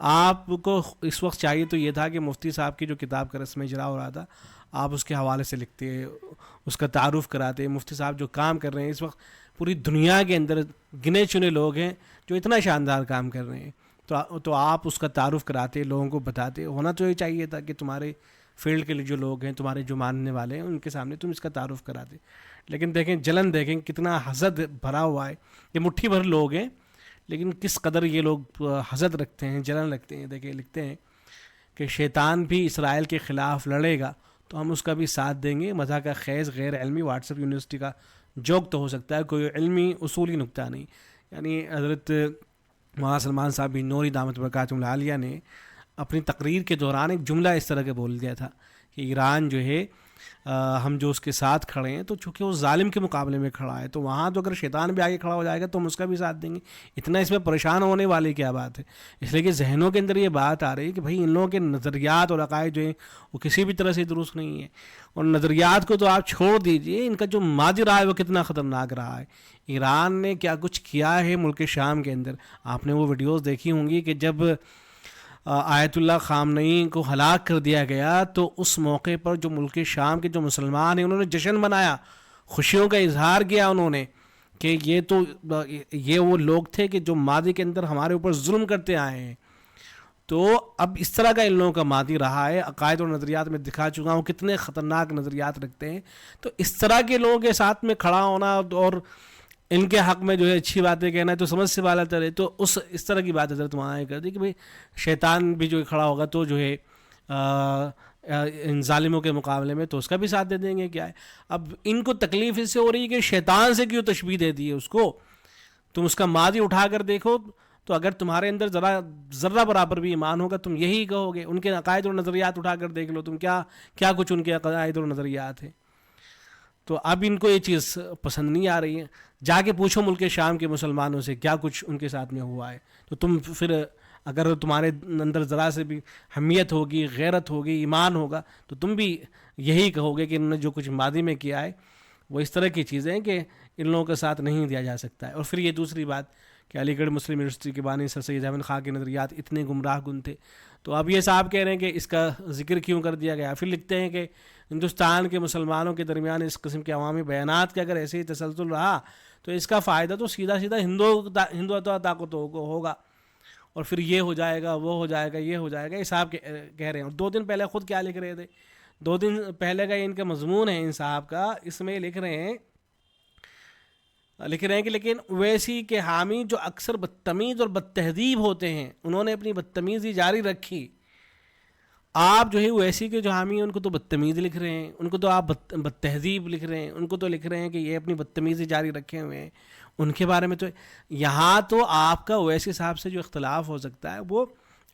آپ کو اس وقت چاہیے تو یہ تھا کہ مفتی صاحب کی جو کتاب کا رسم اجرا ہو رہا تھا آپ اس کے حوالے سے لکھتے، اس کا تعارف کراتے. مفتی صاحب جو کام کر رہے ہیں اس وقت پوری دنیا کے اندر گنے چنے لوگ ہیں جو اتنا شاندار کام کر رہے ہیں، تو آپ اس کا تعارف کراتے، لوگوں کو بتاتے. ہونا تو یہ چاہیے تھا کہ تمہارے فیلڈ کے لیے جو لوگ ہیں، تمہارے جو ماننے والے ہیں، ان کے سامنے تم اس کا تعارف کراتے. لیکن دیکھیں جلن، دیکھیں کتنا حسد بھرا ہوا ہے. یہ مٹھی بھر لوگ ہیں لیکن کس قدر یہ لوگ حسد رکھتے ہیں، جلن رکھتے ہیں. دیکھیں لکھتے ہیں کہ شیطان بھی اسرائیل کے خلاف لڑے گا تو ہم اس کا بھی ساتھ دیں گے. مزاح کا خیز غیر علمی واٹس ایپ یونیورسٹی کا جوک تو ہو سکتا ہے، کوئی علمی اصولی نکتہ نہیں. یعنی حضرت مولانا سلمان صاحب بھی نوری دامت برکاتہم العالیہ نے اپنی تقریر کے دوران ایک جملہ اس طرح کے بول دیا تھا کہ ایران جو ہے ہم جو اس کے ساتھ کھڑے ہیں تو چونکہ وہ ظالم کے مقابلے میں کھڑا ہے تو وہاں تو اگر شیطان بھی آگے کھڑا ہو جائے گا تو ہم اس کا بھی ساتھ دیں گے. اتنا اس میں پریشان ہونے والی کیا بات ہے؟ اس لیے کہ ذہنوں کے اندر یہ بات آ رہی ہے کہ بھائی ان لوگوں کے نظریات اور عقائد جو ہیں وہ کسی بھی طرح سے درست نہیں ہیں. اور نظریات کو تو آپ چھوڑ دیجئے، ان کا جو ماضی رہا ہے وہ کتنا خطرناک رہا ہے. ایران نے کیا کچھ کیا ہے ملک شام کے اندر. آپ نے وہ ویڈیوز دیکھی ہوں گی کہ جب آیت اللہ خامنئی کو ہلاک کر دیا گیا تو اس موقع پر جو ملک شام کے جو مسلمان ہیں انہوں نے جشن منایا، خوشیوں کا اظہار کیا انہوں نے کہ یہ وہ لوگ تھے کہ جو ماضی کے اندر ہمارے اوپر ظلم کرتے آئے ہیں. تو اب اس طرح کا ان لوگوں کا ماضی رہا ہے. عقائد اور نظریات میں دکھا چکا ہوں کتنے خطرناک نظریات رکھتے ہیں. تو اس طرح کے لوگوں کے ساتھ میں کھڑا ہونا اور ان کے حق میں جو ہے اچھی باتیں کہنا ہے تو سمجھ سے والا ترے. تو اس طرح کی بات حضرت وہاں کر دی کہ بھئی شیطان بھی جو کھڑا ہوگا تو جو ہے ان ظالموں کے مقابلے میں تو اس کا بھی ساتھ دے دیں گے. کیا ہے اب ان کو تکلیف اس سے ہو رہی ہے کہ شیطان سے کیوں تشبیہ دے دی ہے اس کو. تم اس کا ماضی اٹھا کر دیکھو تو اگر تمہارے اندر ذرہ برابر بھی ایمان ہوگا تم یہی کہو گے. ان کے عقائد اور نظریات اٹھا کر دیکھ لو تم کیا کچھ ان کے عقائد اور نظریات ہیں. تو اب ان کو یہ چیز پسند نہیں آ رہی ہے. جا کے پوچھو ملک شام کے مسلمانوں سے کیا کچھ ان کے ساتھ میں ہوا ہے تو تم پھر اگر تمہارے اندر ذرا سے بھی حمیت ہوگی، غیرت ہوگی، ایمان ہوگا تو تم بھی یہی کہو گے کہ انہوں نے جو کچھ ماضی میں کیا ہے وہ اس طرح کی چیزیں ہیں کہ ان لوگوں کے ساتھ نہیں دیا جا سکتا ہے. اور پھر یہ دوسری بات کہ علی گڑھ مسلم یونیورسٹی کے بانی سر سید احمد خان کے نظریات اتنے گمراہ کن تھے تو اب یہ صاحب کہہ رہے ہیں کہ اس کا ذکر کیوں کر دیا گیا. پھر لکھتے ہیں کہ ہندوستان کے مسلمانوں کے درمیان اس قسم کے عوامی بیانات کا اگر ایسے ہی تسلسل رہا تو اس کا فائدہ تو سیدھا ہندوتوا طاقت ہوگا اور پھر یہ ہو جائے گا، وہ ہو جائے گا، یہ ہو جائے گا. یہ صاحب کہہ رہے ہیں. اور 2 دن پہلے خود کیا لکھ رہے تھے، 2 دن پہلے کا ان کا مضمون ہے ان صاحب کا. اس میں لکھ رہے ہیں کہ لیکن اویسی کے حامی جو اکثر بدتمیز اور بدتہذیب ہوتے ہیں انہوں نے اپنی بدتمیزی جاری رکھی. آپ جو ہے اویسی کے جو حامی ہیں ان کو تو بدتمیز لکھ رہے ہیں، ان کو تو آپ بدتہذیب لکھ رہے ہیں، ان کو تو لکھ رہے ہیں کہ یہ اپنی بدتمیزی جاری رکھے ہوئے ہیں. ان کے بارے میں تو یہاں تو آپ کا اویسی صاحب سے جو اختلاف ہو سکتا ہے وہ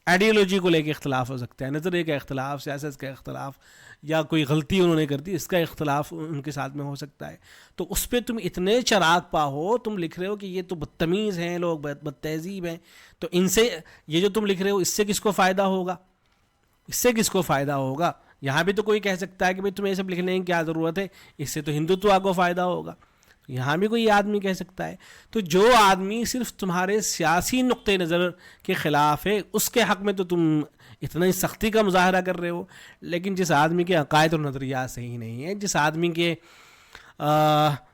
آئیڈیالوجی کو لے کے اختلاف ہو سکتا ہے، نظریے کا اختلاف، سیاست کا اختلاف، یا کوئی غلطی انہوں نے کر دی اس کا اختلاف ان کے ساتھ میں ہو سکتا ہے. تو اس پہ تم اتنے چراغ پا ہو، تم لکھ رہے ہو کہ یہ تو بدتمیز ہیں لوگ، بد تہذیب ہیں. تو ان سے یہ جو تم لکھ رہے ہو اس سے کس کو فائدہ ہوگا؟ اس سے کس کو فائدہ ہوگا؟ یہاں بھی تو کوئی کہہ سکتا ہے کہ بھئی تمہیں یہ سب لکھنے کی کیا ضرورت ہے، اس سے تو ہندوتوا کو فائدہ ہوگا. یہاں بھی کوئی آدمی کہہ سکتا ہے. تو جو آدمی صرف تمہارے سیاسی نقطۂ نظر کے خلاف ہے اس کے حق میں تو تم اتنا ہی سختی کا مظاہرہ کر رہے ہو. لیکن جس آدمی کے عقائد اور نظریات صحیح نہیں ہیں، جس آدمی کے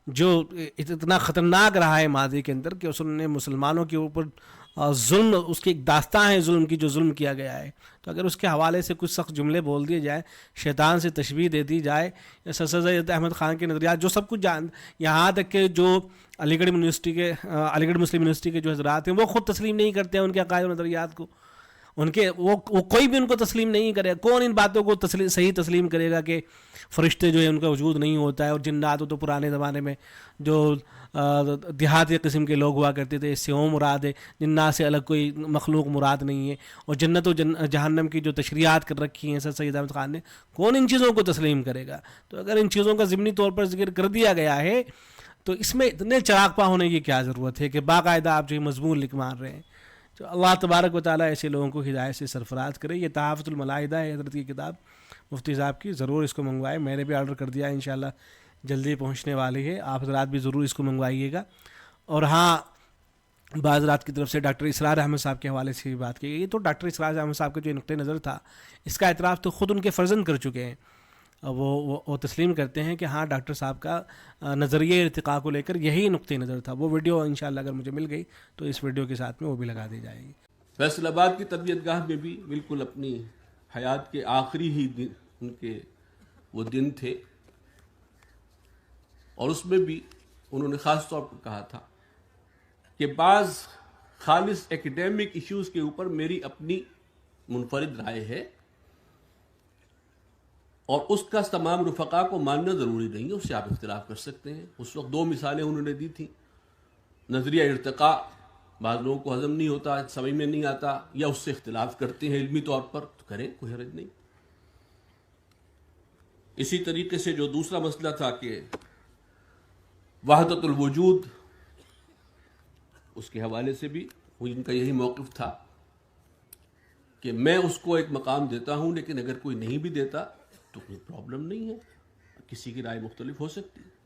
جو اتنا خطرناک رہا ہے ماضی کے اندر کہ اس نے مسلمانوں کے اوپر ظلم، اس کی ایک داستان ہے ظلم کی جو ظلم کیا گیا ہے، تو اگر اس کے حوالے سے کچھ سخت جملے بول دیے جائے، شیطان سے تشبیہ دے دی جائے، یا سر سید احمد خان کے نظریات جو سب کچھ یہاں تک کہ جو علی گڑھ مسلم یونیورسٹی کے جو حضرات ہیں وہ خود تسلیم نہیں کرتے ہیں ان کے عقائد و نظریات کو. ان کے وہ کوئی بھی ان کو تسلیم نہیں کرے. کون ان باتوں کو صحیح تسلیم کرے گا کہ فرشتے جو ہے ان کا وجود نہیں ہوتا ہے، اور جنات تو پرانے زمانے میں جو دیہاتی قسم کے لوگ ہوا کرتے تھے، اس سے وہ مراد ہے، جنات سے الگ کوئی مخلوق مراد نہیں ہے. اور جنت و جہنم کی جو تشریحات کر رکھی ہیں سر سید احمد خان نے، کون ان چیزوں کو تسلیم کرے گا؟ تو اگر ان چیزوں کا ضمنی طور پر ذکر کر دیا گیا ہے تو اس میں اتنے چراغ پا ہونے کی کیا ضرورت ہے کہ باقاعدہ آپ جو مضمون لکھ مار رہے ہیں. تو اللہ تبارک و تعالیٰ ایسے لوگوں کو ہدایت سے سرفراز کرے. یہ تحافظ الملائدہ ہے حضرت کی کتاب مفتی صاحب کی، ضرور اس کو منگوائے. میں نے بھی آرڈر کر دیا ہے، انشاءاللہ جلدی پہنچنے والی ہے. آپ حضرات بھی ضرور اس کو منگوائیے گا. اور ہاں، بعض رات کی طرف سے ڈاکٹر اسرار احمد صاحب کے حوالے سے بھی بات کی گئی. تو ڈاکٹر اسرار احمد صاحب کا جو نقطۂ نظر تھا اس کا اعتراف تو خود ان کے فرزند کر چکے ہیں. وہ تسلیم کرتے ہیں کہ ہاں ڈاکٹر صاحب کا نظریہ ارتقاء کو لے کر یہی نقطۂ نظر تھا. وہ ویڈیو انشاءاللہ اگر مجھے مل گئی تو اس ویڈیو کے ساتھ میں وہ بھی لگا دی جائے گی. فیصل آباد کی تربیت گاہ میں بھی بالکل اپنی حیات کے آخری ہی دن ان کے وہ دن تھے، اور اس میں بھی انہوں نے خاص طور پر کہا تھا کہ بعض خالص ایکیڈیمک ایشوز کے اوپر میری اپنی منفرد رائے ہے، اور اس کا تمام رفقا کو ماننا ضروری نہیں ہے، اس سے آپ اختلاف کر سکتے ہیں. اس وقت 2 مثالیں انہوں نے دی تھیں. نظریہ ارتقاء بعض لوگوں کو ہضم نہیں ہوتا، سمجھ میں نہیں آتا، یا اس سے اختلاف کرتے ہیں علمی طور پر، تو کریں، کوئی حرج نہیں. اسی طریقے سے جو دوسرا مسئلہ تھا کہ وحدت الوجود، اس کے حوالے سے بھی ان کا یہی موقف تھا کہ میں اس کو ایک مقام دیتا ہوں، لیکن اگر کوئی نہیں بھی دیتا تو کوئی پرابلم نہیں ہے، کسی کی رائے مختلف ہو سکتی ہے.